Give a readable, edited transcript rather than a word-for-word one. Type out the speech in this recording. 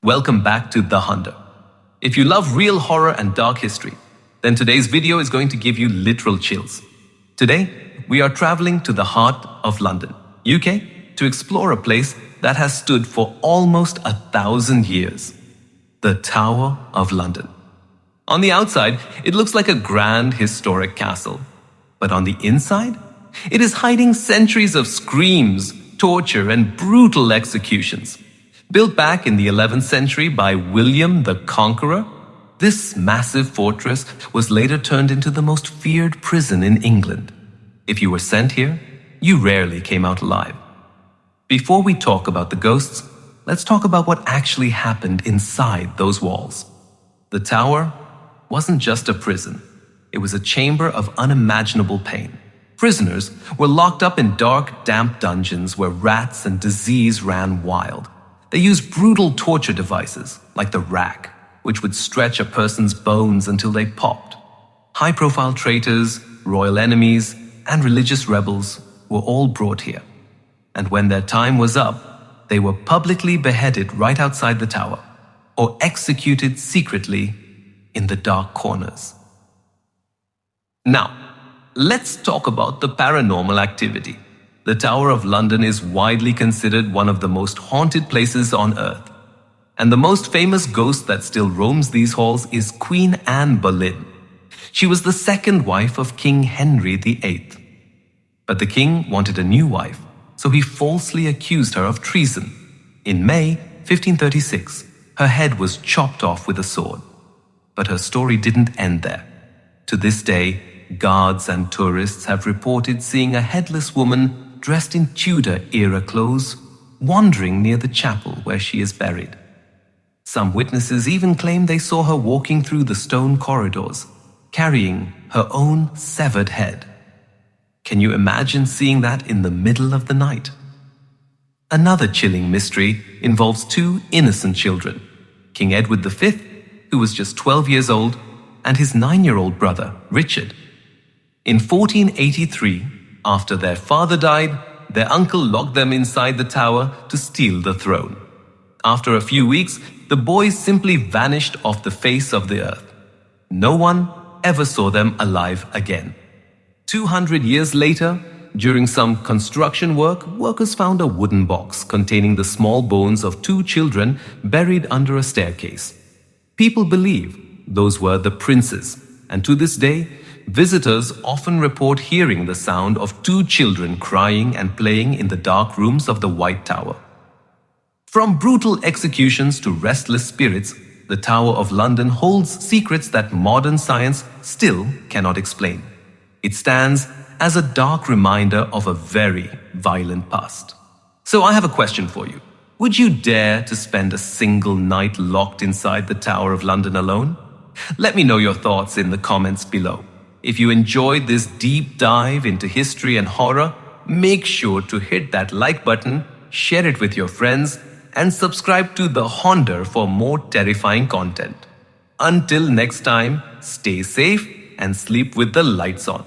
Welcome back to The Hunter. If you love real horror and dark history, then today's video is going to give you literal chills. Today, we are traveling to the heart of London, UK, to explore a place that has stood for almost 1,000 years. The Tower of London. On the outside, it looks like a grand historic castle. But on the inside, it is hiding centuries of screams, torture, and brutal executions. Built back in the 11th century by William the Conqueror, this massive fortress was later turned into the most feared prison in England. If you were sent here, you rarely came out alive. Before we talk about the ghosts, let's talk about what actually happened inside those walls. The tower wasn't just a prison. It was a chamber of unimaginable pain. Prisoners were locked up in dark, damp dungeons where rats and disease ran wild. They used brutal torture devices, like the rack, which would stretch a person's bones until they popped. High-profile traitors, royal enemies, and religious rebels were all brought here. And when their time was up, they were publicly beheaded right outside the tower, or executed secretly in the dark corners. Now, let's talk about the paranormal activity. The Tower of London is widely considered one of the most haunted places on earth. And the most famous ghost that still roams these halls is Queen Anne Boleyn. She was the second wife of King Henry VIII. But the king wanted a new wife, so he falsely accused her of treason. In May 1536, her head was chopped off with a sword. But her story didn't end there. To this day, guards and tourists have reported seeing a headless woman dressed in Tudor-era clothes, wandering near the chapel where she is buried. Some witnesses even claim they saw her walking through the stone corridors, carrying her own severed head. Can you imagine seeing that in the middle of the night? Another chilling mystery involves two innocent children, King Edward V, who was just 12 years old, and his 9-year-old brother, Richard. In 1483, after their father died, their uncle locked them inside the tower to steal the throne. After a few weeks, the boys simply vanished off the face of the earth. No one ever saw them alive again. 200 years later, during some construction work, workers found a wooden box containing the small bones of two children buried under a staircase. People believe those were the princes, and to this day, visitors often report hearing the sound of two children crying and playing in the dark rooms of the White Tower. From brutal executions to restless spirits, the Tower of London holds secrets that modern science still cannot explain. It stands as a dark reminder of a very violent past. So I have a question for you. Would you dare to spend a single night locked inside the Tower of London alone? Let me know your thoughts in the comments below. If you enjoyed this deep dive into history and horror, make sure to hit that like button, share it with your friends, and subscribe to The Hunter for more terrifying content. Until next time, stay safe and sleep with the lights on.